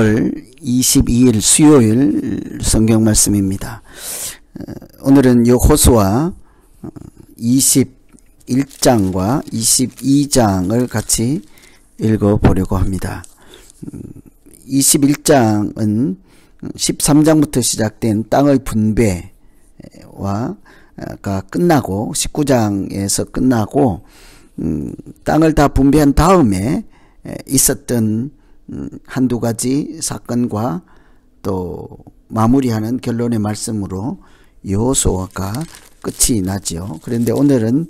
10월 22일 수요일 성경 말씀입니다. 오늘은 여호수아 21장과 22장을 같이 읽어보려고 합니다. 21장은 13장부터 시작된 땅의 분배와 끝나고 19장에서 끝나고 땅을 다 분배한 다음에 있었던 한두 가지 사건과 또 마무리하는 결론의 말씀으로 여호수아가 끝이 나죠. 그런데 오늘은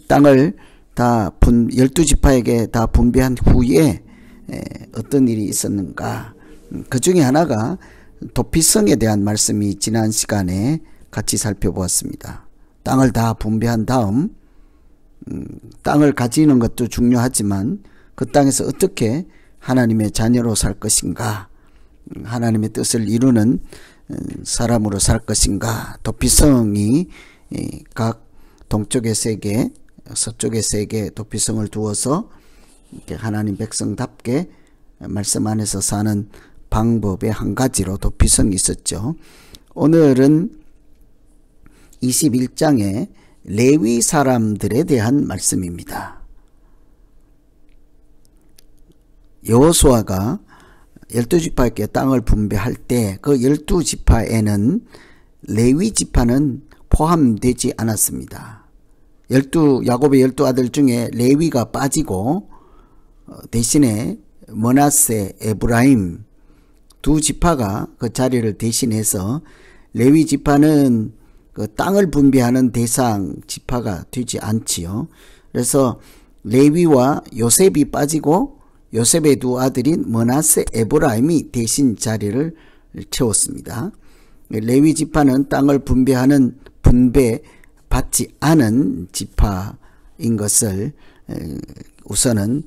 땅을 다 12지파에게 다 분배한 후에 어떤 일이 있었는가, 그 중에 하나가 도피성에 대한 말씀이 지난 시간에 같이 살펴보았습니다. 땅을 다 분배한 다음 땅을 가지는 것도 중요하지만 그 땅에서 어떻게 하나님의 자녀로 살 것인가, 하나님의 뜻을 이루는 사람으로 살 것인가, 도피성이 각 동쪽의 3개, 서쪽의 3개 도피성을 두어서 하나님 백성답게 말씀 안에서 사는 방법의 한 가지로 도피성이 있었죠. 오늘은 21장의 레위 사람들에 대한 말씀입니다. 여호수아가 12지파에게 땅을 분배할 때 그 12지파에는 레위 지파는 포함되지 않았습니다. 야곱의 12아들 중에 레위가 빠지고 대신에 므낫세, 에브라임 두 지파가 그 자리를 대신해서 레위 지파는 그 땅을 분배하는 대상 지파가 되지 않지요. 그래서 레위와 요셉이 빠지고 요셉의 두 아들인 므낫세, 에브라임이 대신 자리를 채웠습니다. 레위 지파는 땅을 분배하는 분배받지 않은 지파인 것을 우선은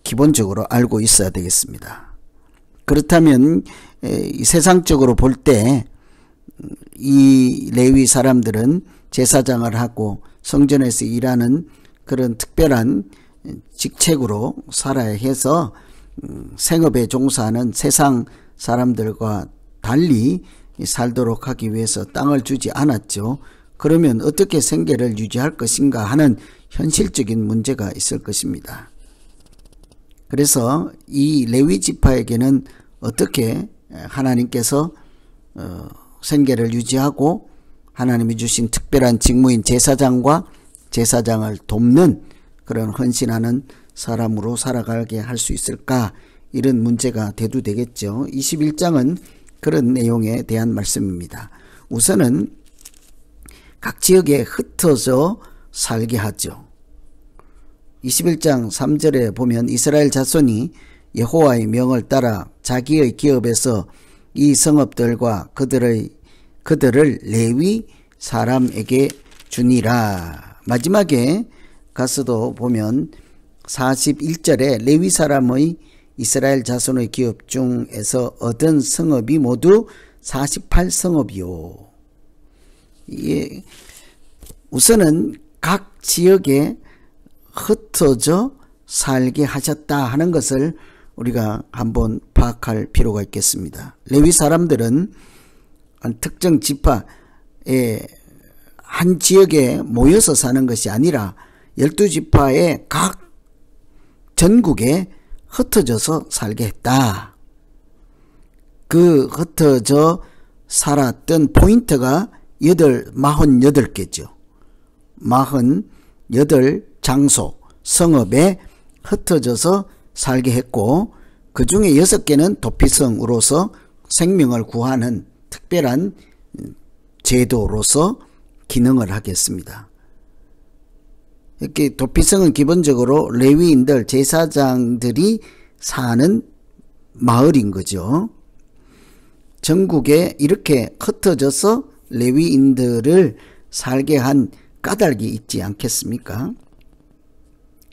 기본적으로 알고 있어야 되겠습니다. 그렇다면 세상적으로 볼 때 이 레위 사람들은 제사장을 하고 성전에서 일하는 그런 특별한 직책으로 살아야 해서 생업에 종사하는 세상 사람들과 달리 살도록 하기 위해서 땅을 주지 않았죠. 그러면 어떻게 생계를 유지할 것인가 하는 현실적인 문제가 있을 것입니다. 그래서 이 레위 지파에게는 어떻게 하나님께서 생계를 유지하고 하나님이 주신 특별한 직무인 제사장과 제사장을 돕는 그런 헌신하는 사람으로 살아가게 할 수 있을까, 이런 문제가 대두되겠죠. 21장은 그런 내용에 대한 말씀입니다. 우선은 각 지역에 흩어져 살게 하죠. 21장 3절에 보면 이스라엘 자손이 여호와의 명을 따라 자기의 기업에서 이 성읍들과 그들을 레위 사람에게 주니라. 마지막에 가서도 보면 41절에 레위 사람의 이스라엘 자손의 기업 중에서 얻은 성읍이 모두 48성읍이요. 우선은 각 지역에 흩어져 살게 하셨다 하는 것을 우리가 한번 파악할 필요가 있겠습니다. 레위 사람들은 특정 지파의 한 지역에 모여서 사는 것이 아니라 12지파의 각 전국에 흩어져서 살게 했다. 그 흩어져 살았던 포인트가 48개죠. 48장소, 성읍에 흩어져서 살게 했고, 그 중에 6개는 도피성으로서 생명을 구하는 특별한 제도로서 기능을 하겠습니다. 이렇게 도피성은 기본적으로 레위인들, 제사장들이 사는 마을인 거죠. 전국에 이렇게 흩어져서 레위인들을 살게 한 까닭이 있지 않겠습니까?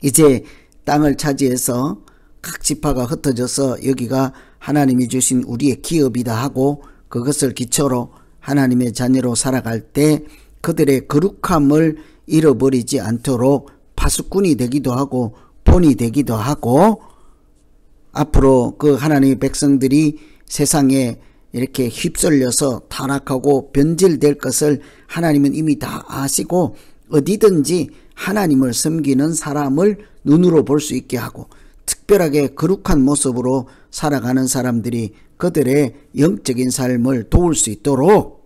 이제 땅을 차지해서 각 지파가 흩어져서 여기가 하나님이 주신 우리의 기업이다 하고 그것을 기초로 하나님의 자녀로 살아갈 때 그들의 거룩함을 잃어버리지 않도록 파수꾼이 되기도 하고 본이 되기도 하고 앞으로 그 하나님의 백성들이 세상에 이렇게 휩쓸려서 타락하고 변질될 것을 하나님은 이미 다 아시고 어디든지 하나님을 섬기는 사람을 눈으로 볼 수 있게 하고 특별하게 거룩한 모습으로 살아가는 사람들이 그들의 영적인 삶을 도울 수 있도록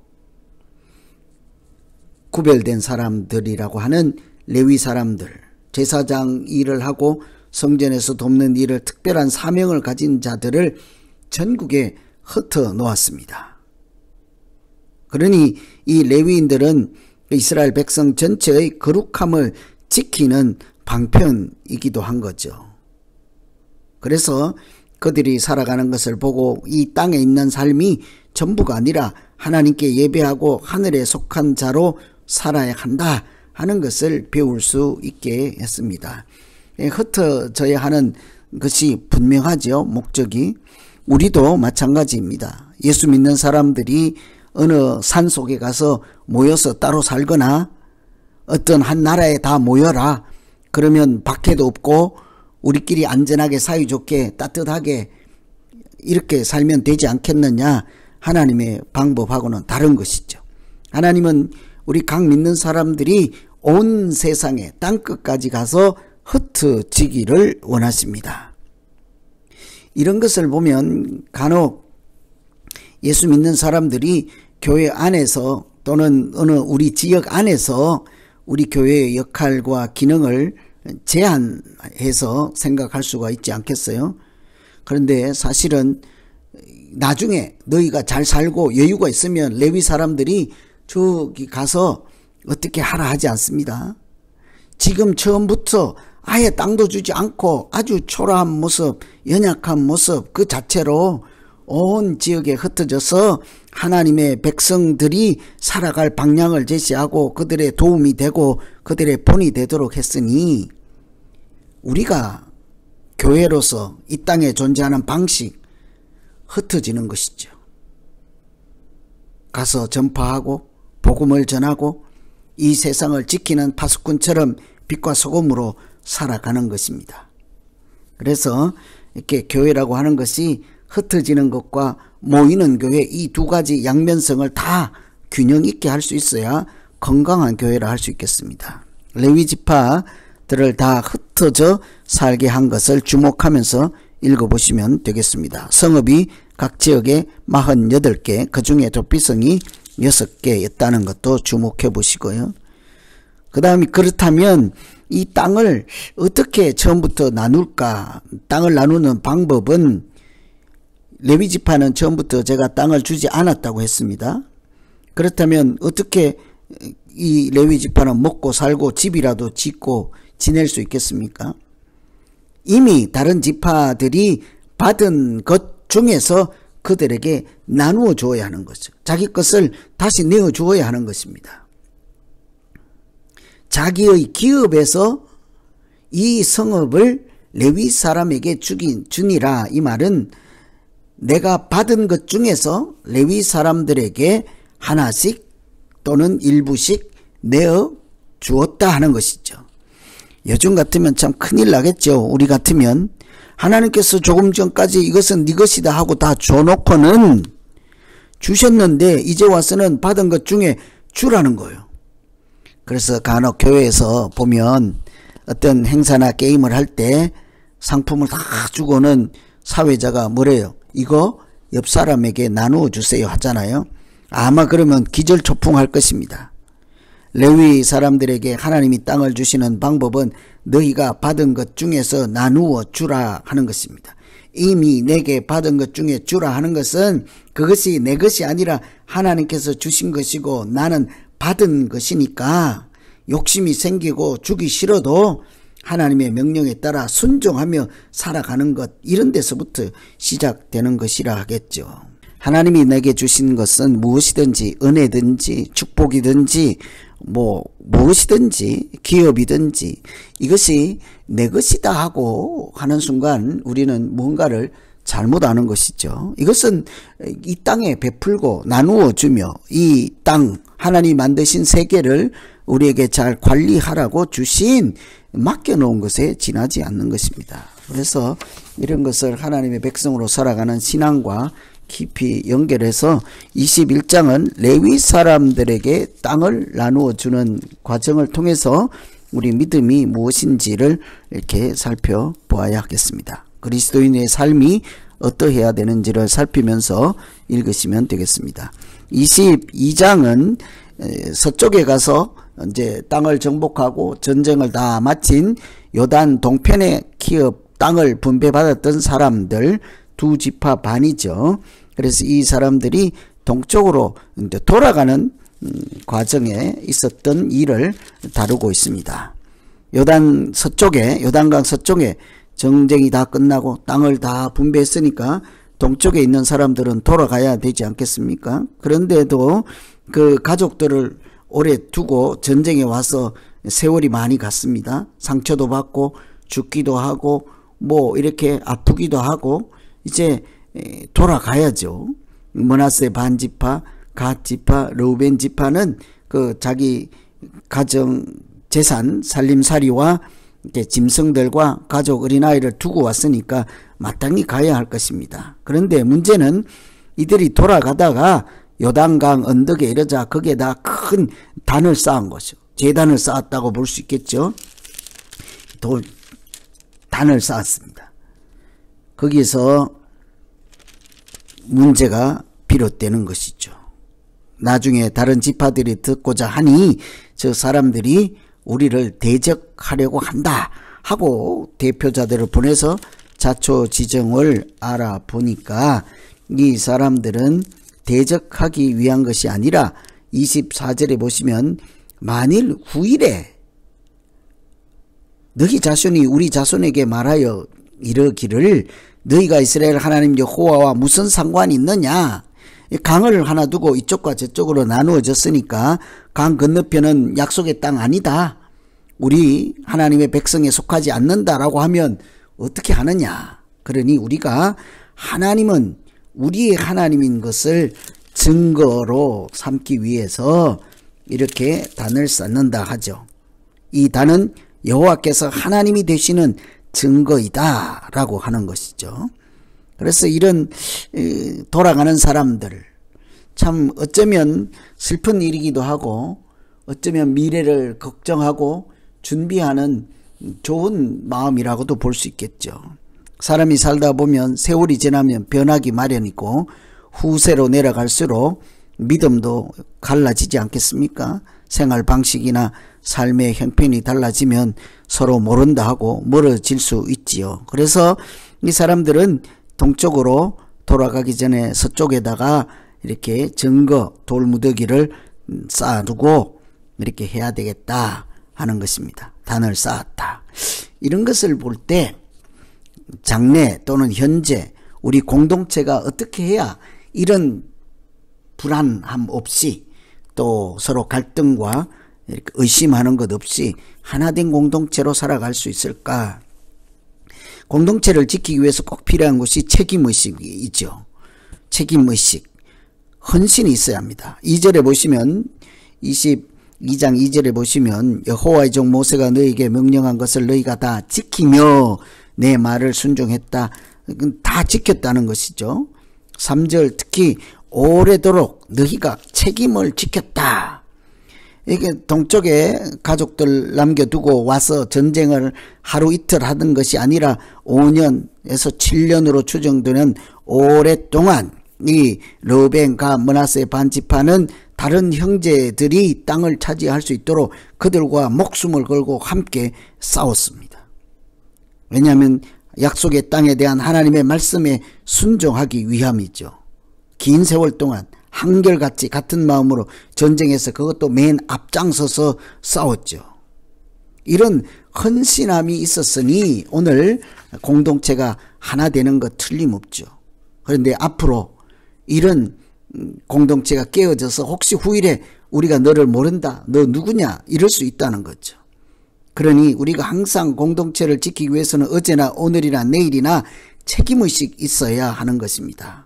구별된 사람들이라고 하는 레위 사람들, 제사장 일을 하고 성전에서 돕는 일을 특별한 사명을 가진 자들을 전국에 흩어 놓았습니다. 그러니 이 레위인들은 이스라엘 백성 전체의 거룩함을 지키는 방편이기도 한 거죠. 그래서 그들이 살아가는 것을 보고 이 땅에 있는 삶이 전부가 아니라 하나님께 예배하고 하늘에 속한 자로 살아야 한다 하는 것을 배울 수 있게 했습니다. 흩어져야 하는 것이 분명하죠. 목적이. 우리도 마찬가지입니다. 예수 믿는 사람들이 어느 산속에 가서 모여서 따로 살거나 어떤 한 나라에 다 모여라 그러면 박해도 없고 우리끼리 안전하게 사이좋게 따뜻하게 이렇게 살면 되지 않겠느냐. 하나님의 방법하고는 다른 것이죠. 하나님은 우리 각 믿는 사람들이 온 세상에 땅끝까지 가서 흩어지기를 원하십니다. 이런 것을 보면 간혹 예수 믿는 사람들이 교회 안에서 또는 어느 우리 지역 안에서 우리 교회의 역할과 기능을 제한해서 생각할 수가 있지 않겠어요? 그런데 사실은 나중에 너희가 잘 살고 여유가 있으면 레위 사람들이 저기 가서 어떻게 하라 하지 않습니다. 지금 처음부터 아예 땅도 주지 않고 아주 초라한 모습, 연약한 모습 그 자체로 온 지역에 흩어져서 하나님의 백성들이 살아갈 방향을 제시하고 그들의 도움이 되고 그들의 본이 되도록 했으니 우리가 교회로서 이 땅에 존재하는 방식 흩어지는 것이죠. 가서 전파하고 복음을 전하고 이 세상을 지키는 파수꾼처럼 빛과 소금으로 살아가는 것입니다. 그래서 이렇게 교회라고 하는 것이 흩어지는 것과 모이는 교회 이 두 가지 양면성을 다 균형 있게 할 수 있어야 건강한 교회라 할 수 있겠습니다. 레위 지파들을 다 흩어져 살게 한 것을 주목하면서 읽어보시면 되겠습니다. 성읍이 각 지역에 48개 그 중에 도피성이 6개였다는 것도 주목해 보시고요. 그 다음에 그렇다면 이 땅을 어떻게 처음부터 나눌까? 땅을 나누는 방법은 레위 지파는 처음부터 제가 땅을 주지 않았다고 했습니다. 그렇다면 어떻게 이 레위 지파는 먹고 살고 집이라도 짓고 지낼 수 있겠습니까? 이미 다른 지파들이 받은 것 중에서 그들에게 나누어 주어야 하는 거죠. 자기 것을 다시 내어 주어야 하는 것입니다. 자기의 기업에서 이 성읍을 레위 사람에게 주니라. 이 말은 내가 받은 것 중에서 레위 사람들에게 하나씩 또는 일부씩 내어 주었다 하는 것이죠. 요즘 같으면 참 큰일 나겠죠. 우리 같으면 하나님께서 조금 전까지 이것은 네 것이다 하고 다 줘놓고는 주셨는데 이제 와서는 받은 것 중에 주라는 거예요. 그래서 간혹 교회에서 보면 어떤 행사나 게임을 할 때 상품을 다 주고는 사회자가 뭐래요? 이거 옆 사람에게 나누어 주세요 하잖아요. 아마 그러면 기절초풍할 것입니다. 레위 사람들에게 하나님이 땅을 주시는 방법은 너희가 받은 것 중에서 나누어 주라 하는 것입니다. 이미 내게 받은 것 중에 주라 하는 것은 그것이 내 것이 아니라 하나님께서 주신 것이고 나는 받은 것이니까 욕심이 생기고 주기 싫어도 하나님의 명령에 따라 순종하며 살아가는 것, 이런 데서부터 시작되는 것이라 하겠죠. 하나님이 내게 주신 것은 무엇이든지 은혜든지 축복이든지 무엇이든지 기업이든지 이것이 내 것이다 하고 하는 순간 우리는 뭔가를 잘못하는 것이죠. 이것은 이 땅에 베풀고 나누어 주며 이 땅 하나님이 만드신 세계를 우리에게 잘 관리하라고 주신 맡겨놓은 것에 지나지 않는 것입니다. 그래서 이런 것을 하나님의 백성으로 살아가는 신앙과 깊이 연결해서 21장은 레위 사람들에게 땅을 나누어 주는 과정을 통해서 우리 믿음이 무엇인지를 이렇게 살펴보아야 하겠습니다. 그리스도인의 삶이 어떠해야 되는지를 살피면서 읽으시면 되겠습니다. 22장은 서쪽에 가서 이제 땅을 정복하고 전쟁을 다 마친 요단 동편의 기업 땅을 분배받았던 사람들 두 지파 반이죠. 그래서 이 사람들이 동쪽으로 이제 돌아가는 과정에 있었던 일을 다루고 있습니다. 요단강 서쪽에 정쟁이 다 끝나고 땅을 다 분배했으니까 동쪽에 있는 사람들은 돌아가야 되지 않겠습니까? 그런데도 그 가족들을 오래 두고 전쟁에 와서 세월이 많이 갔습니다. 상처도 받고 죽기도 하고 뭐 이렇게 아프기도 하고 이제 돌아가야죠. 므낫세 반지파, 갓지파, 르우벤 지파는 그 자기 가정 재산 살림살이와 짐승들과 가족 어린아이를 두고 왔으니까 마땅히 가야 할 것입니다. 그런데 문제는 이들이 돌아가다가 요단강 언덕에 이르자 거기에다 큰 단을 쌓은 것이죠. 제단을 쌓았다고 볼 수 있겠죠. 단을 쌓았습니다. 거기서 문제가 비롯되는 것이죠. 나중에 다른 지파들이 듣고자 하니 저 사람들이 우리를 대적하려고 한다 하고 대표자들을 보내서 자초지정을 알아보니까 이 사람들은 대적하기 위한 것이 아니라 24절에 보시면 만일 후일에 너희 자손이 우리 자손에게 말하여 이르기를 너희가 이스라엘 하나님 여호와와 무슨 상관이 있느냐, 강을 하나 두고 이쪽과 저쪽으로 나누어졌으니까 강 건너편은 약속의 땅 아니다, 우리 하나님의 백성에 속하지 않는다라고 하면 어떻게 하느냐. 그러니 우리가 하나님은 우리의 하나님인 것을 증거로 삼기 위해서 이렇게 단을 쌓는다 하죠. 이 단은 여호와께서 하나님이 되시는 증거이다 라고 하는 것이죠. 그래서 이런 돌아가는 사람들, 참 어쩌면 슬픈 일이기도 하고 어쩌면 미래를 걱정하고 준비하는 좋은 마음이라고도 볼 수 있겠죠. 사람이 살다 보면 세월이 지나면 변하기 마련이고 후세로 내려갈수록 믿음도 갈라지지 않겠습니까? 생활 방식이나 삶의 형편이 달라지면 서로 모른다 하고 멀어질 수 있지요. 그래서 이 사람들은 동쪽으로 돌아가기 전에 서쪽에다가 이렇게 증거 돌무더기를 쌓아두고 이렇게 해야 되겠다 하는 것입니다. 단을 쌓았다. 이런 것을 볼 때 장래 또는 현재 우리 공동체가 어떻게 해야 이런 불안함 없이 또 서로 갈등과 이렇게 의심하는 것 없이 하나된 공동체로 살아갈 수 있을까? 공동체를 지키기 위해서 꼭 필요한 것이 책임의식이죠. 책임의식, 헌신이 있어야 합니다. 2절에 보시면 22장 2절에 보시면 여호와의 종 모세가 너희에게 명령한 것을 너희가 다 지키며 내 말을 순종했다. 다 지켰다는 것이죠. 3절 특히 오래도록 너희가 책임을 지켰다. 이게 동쪽에 가족들 남겨두고 와서 전쟁을 하루 이틀 하던 것이 아니라 5년에서 7년으로 추정되는 오랫동안 이 르우벤, 갓, 므낫세 반지파는 다른 형제들이 땅을 차지할 수 있도록 그들과 목숨을 걸고 함께 싸웠습니다. 왜냐하면 약속의 땅에 대한 하나님의 말씀에 순종하기 위함이죠. 긴 세월 동안 한결같이 같은 마음으로 전쟁에서 그것도 맨 앞장서서 싸웠죠. 이런 헌신함이 있었으니 오늘 공동체가 하나 되는 것 틀림없죠. 그런데 앞으로 이런 공동체가 깨어져서 혹시 후일에 우리가 너를 모른다, 너 누구냐 이럴 수 있다는 거죠. 그러니 우리가 항상 공동체를 지키기 위해서는 어제나 오늘이나 내일이나 책임의식 있어야 하는 것입니다.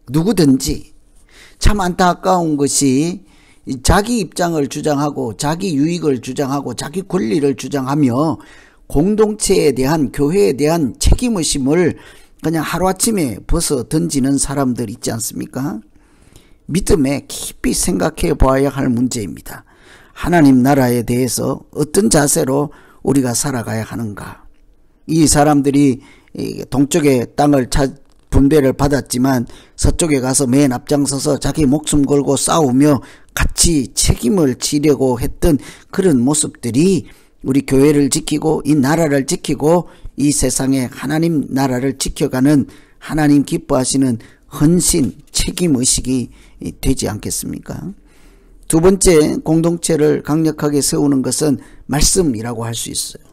누구든지. 참 안타까운 것이 자기 입장을 주장하고 자기 유익을 주장하고 자기 권리를 주장하며 공동체에 대한, 교회에 대한 책임의식을 그냥 하루아침에 벗어 던지는 사람들 있지 않습니까? 믿음에 깊이 생각해 봐야 할 문제입니다. 하나님 나라에 대해서 어떤 자세로 우리가 살아가야 하는가. 이 사람들이 동쪽의 땅을 분배를 받았지만 서쪽에 가서 맨 앞장서서 자기 목숨 걸고 싸우며 같이 책임을 지려고 했던 그런 모습들이 우리 교회를 지키고 이 나라를 지키고 이 세상에 하나님 나라를 지켜가는, 하나님 기뻐하시는 헌신, 책임의식이 되지 않겠습니까? 두 번째, 공동체를 강력하게 세우는 것은 말씀이라고 할 수 있어요.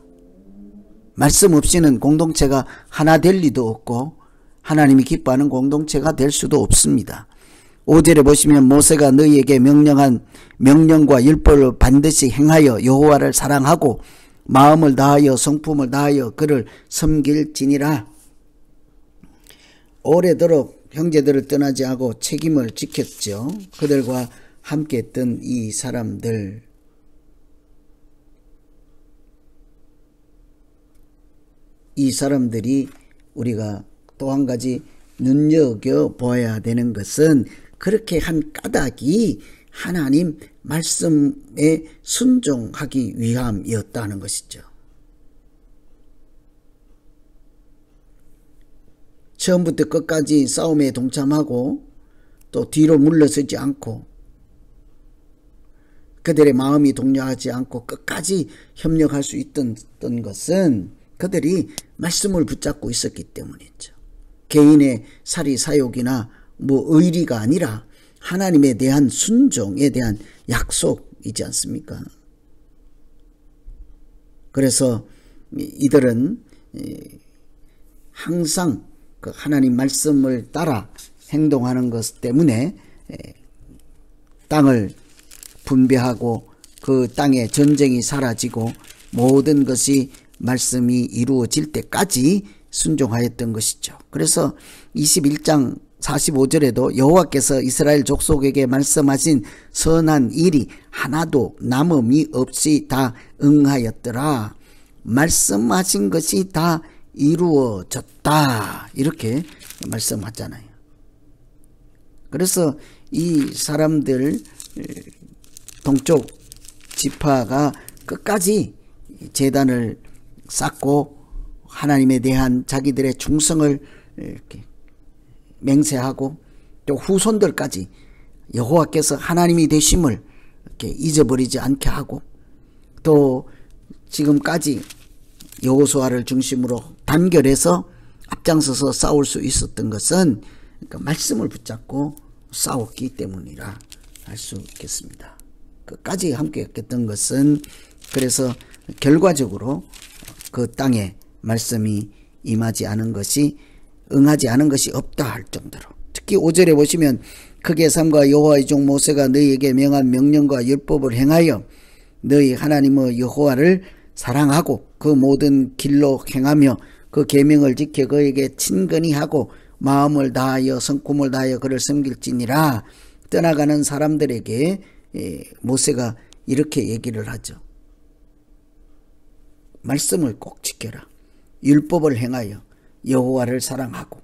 말씀 없이는 공동체가 하나 될 리도 없고 하나님이 기뻐하는 공동체가 될 수도 없습니다. 5절에 보시면 모세가 너희에게 명령한 명령과 율법을 반드시 행하여 여호와를 사랑하고 마음을 다하여 성품을 다하여 그를 섬길지니라. 오래도록 형제들을 떠나지 않고 책임을 지켰죠. 그들과 함께 했던 이 사람들, 이 사람들이 우리가 또 한 가지 눈여겨보아야 되는 것은 그렇게 한 까닭이 하나님 말씀에 순종하기 위함이었다는 것이죠. 처음부터 끝까지 싸움에 동참하고 또 뒤로 물러서지 않고 그들의 마음이 동요하지 않고 끝까지 협력할 수 있던 것은 그들이 말씀을 붙잡고 있었기 때문이죠. 개인의 사리 사욕이나 의리가 아니라 하나님에 대한 순종에 대한 약속이지 않습니까? 그래서 이들은 항상 그 하나님 말씀을 따라 행동하는 것 때문에 땅을 분배하고 그 땅에 전쟁이 사라지고 모든 것이 말씀이 이루어질 때까지 순종하였던 것이죠. 그래서 21장 45절에도 여호와께서 이스라엘 족속에게 말씀하신 선한 일이 하나도 남음이 없이 다 응하였더라. 말씀하신 것이 다 이루어졌다. 이렇게 말씀하잖아요. 그래서 이 사람들 동쪽 지파가 끝까지 제단을 쌓고 하나님에 대한 자기들의 충성을 이렇게 맹세하고 또 후손들까지 여호와께서 하나님이 되심을 이렇게 잊어버리지 않게 하고 또 지금까지 여호수아를 중심으로 단결해서 앞장서서 싸울 수 있었던 것은 그러니까 말씀을 붙잡고 싸웠기 때문이라 할 수 있겠습니다. 끝까지 함께 했던 것은 그래서 결과적으로 그 땅에 말씀이 임하지 않은 것이 응하지 않은 것이 없다 할 정도로 특히 5절에 보시면 크게 삼가 여호와의 종 모세가 너희에게 명한 명령과 율법을 행하여 너희 하나님의 여호와를 사랑하고 그 모든 길로 행하며 그 계명을 지켜 그에게 친근히 하고 마음을 다하여 성품을 다하여 그를 섬길지니라. 떠나가는 사람들에게 모세가 이렇게 얘기를 하죠. 말씀을 꼭 지켜라. 율법을 행하여 여호와를 사랑하고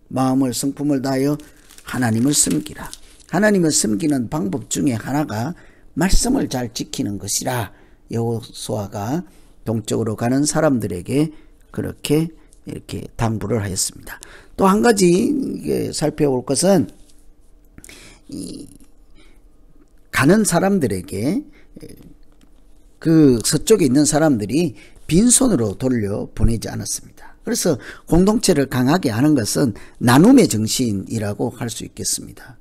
마음을 성품을 다하여 하나님을 섬기라. 하나님을 섬기는 방법 중에 하나가 말씀을 잘 지키는 것이라. 여호수아가 동쪽으로 가는 사람들에게 그렇게 이렇게 당부를 하였습니다. 또 한 가지 살펴볼 것은 가는 사람들에게 그 서쪽에 있는 사람들이 빈손으로 돌려보내지 않았습니다. 그래서 공동체를 강하게 하는 것은 나눔의 정신이라고 할 수 있겠습니다.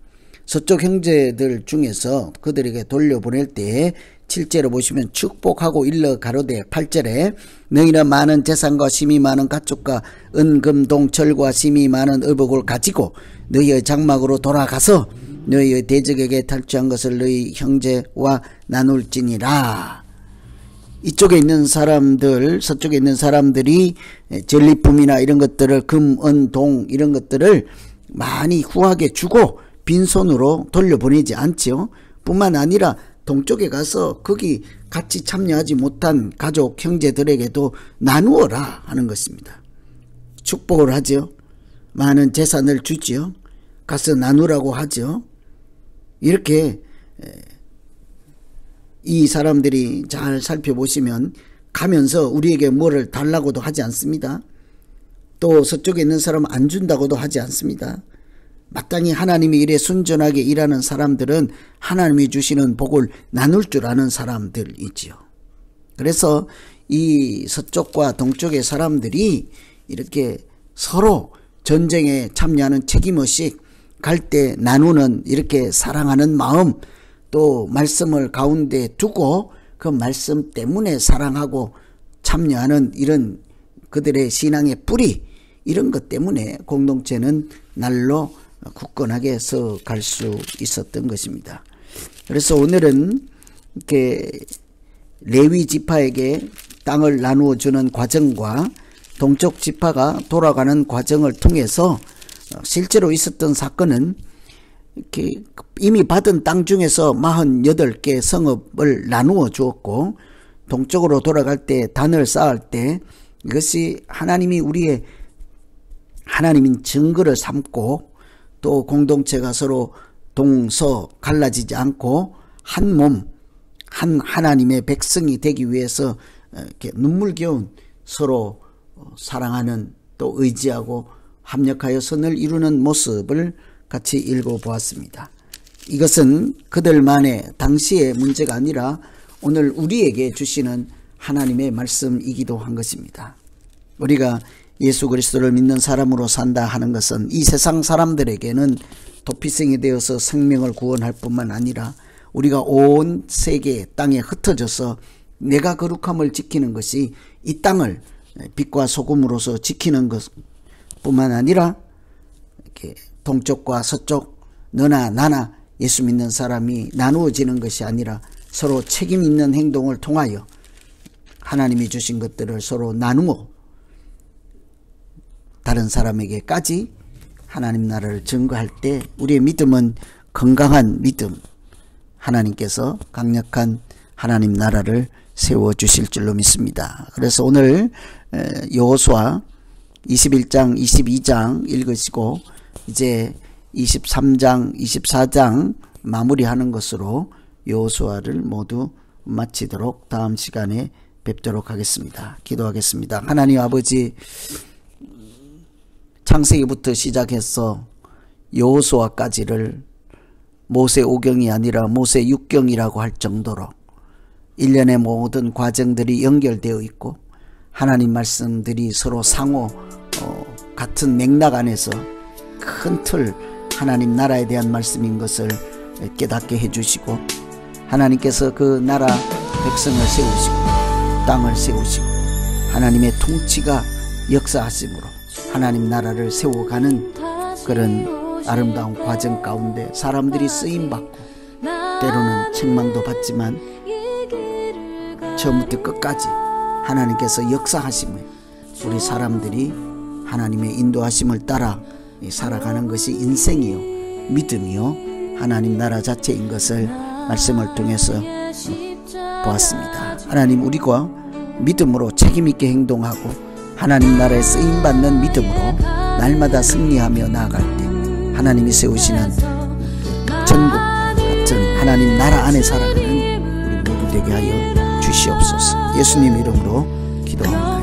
서쪽 형제들 중에서 그들에게 돌려보낼 때에 7절에 보시면 축복하고 일러 가로되 8절에 너희는 많은 재산과 심이 많은 가축과 은금동 철과 심이 많은 의복을 가지고 너희의 장막으로 돌아가서 너희의 대적에게 탈취한 것을 너희 형제와 나눌지니라. 이쪽에 있는 사람들, 서쪽에 있는 사람들이 전리품이나 이런 것들을 금, 은, 동 이런 것들을 많이 후하게 주고 빈손으로 돌려보내지 않죠. 뿐만 아니라 동쪽에 가서 거기 같이 참여하지 못한 가족 형제들에게도 나누어라 하는 것입니다. 축복을 하죠. 많은 재산을 주지요. 가서 나누라고 하죠. 이렇게 이 사람들이 잘 살펴보시면 가면서 우리에게 뭐를 달라고도 하지 않습니다. 또 서쪽에 있는 사람은 안 준다고도 하지 않습니다. 마땅히 하나님의 일에 순전하게 일하는 사람들은 하나님이 주시는 복을 나눌 줄 아는 사람들이지요. 그래서 이 서쪽과 동쪽의 사람들이 이렇게 서로 전쟁에 참여하는 책임의식, 갈 때 나누는 이렇게 사랑하는 마음, 또 말씀을 가운데 두고 그 말씀 때문에 사랑하고 참여하는 이런 그들의 신앙의 뿌리, 이런 것 때문에 공동체는 날로 굳건하게 서 갈 수 있었던 것입니다. 그래서 오늘은 이렇게 레위 지파에게 땅을 나누어 주는 과정과 동쪽 지파가 돌아가는 과정을 통해서 실제로 있었던 사건은 이렇게 이미 받은 땅 중에서 48개 성읍을 나누어 주었고, 동쪽으로 돌아갈 때 단을 쌓을 때 이것이 하나님이 우리의 하나님인 증거를 삼고, 또 공동체가 서로 동서 갈라지지 않고 한 몸, 한 하나님의 백성이 되기 위해서 이렇게 눈물겨운 서로 사랑하는, 또 의지하고 합력하여 선을 이루는 모습을 같이 읽어보았습니다. 이것은 그들만의 당시의 문제가 아니라 오늘 우리에게 주시는 하나님의 말씀이기도 한 것입니다. 우리가 예수 그리스도를 믿는 사람으로 산다 하는 것은 이 세상 사람들에게는 도피성이 되어서 생명을 구원할 뿐만 아니라 우리가 온 세계 땅에 흩어져서 내가 거룩함을 지키는 것이 이 땅을 빛과 소금으로서 지키는 것뿐만 아니라 이렇게 동쪽과 서쪽, 너나 나나 예수 믿는 사람이 나누어지는 것이 아니라 서로 책임 있는 행동을 통하여 하나님이 주신 것들을 서로 나누어 다른 사람에게까지 하나님 나라를 증거할 때 우리의 믿음은 건강한 믿음, 하나님께서 강력한 하나님 나라를 세워주실 줄로 믿습니다. 그래서 오늘 여호수아 21장 22장 읽으시고 이제 23장 24장 마무리하는 것으로 여호수아를 모두 마치도록 다음 시간에 뵙도록 하겠습니다. 기도하겠습니다. 하나님 아버지, 창세기부터 시작해서 여호수아까지를 모세 5경이 아니라 모세 6경이라고 할 정도로 일련의 모든 과정들이 연결되어 있고 하나님 말씀들이 서로 상호 같은 맥락 안에서 큰 틀 하나님 나라에 대한 말씀인 것을 깨닫게 해주시고, 하나님께서 그 나라 백성을 세우시고 땅을 세우시고 하나님의 통치가 역사하심으로 하나님 나라를 세워가는 그런 아름다운 과정 가운데 사람들이 쓰임받고 때로는 책망도 받지만 처음부터 끝까지 하나님께서 역사하심을 우리 사람들이 하나님의 인도하심을 따라 살아가는 것이 인생이요 믿음이요 하나님 나라 자체인 것을 말씀을 통해서 보았습니다. 하나님, 우리가 믿음으로 책임있게 행동하고 하나님 나라에 쓰임받는 믿음으로 날마다 승리하며 나아갈 때 하나님이 세우시는 전국 같은 하나님 나라 안에 살아가는 우리 모두 되게 하여 주시옵소서. 예수님 이름으로 기도합니다.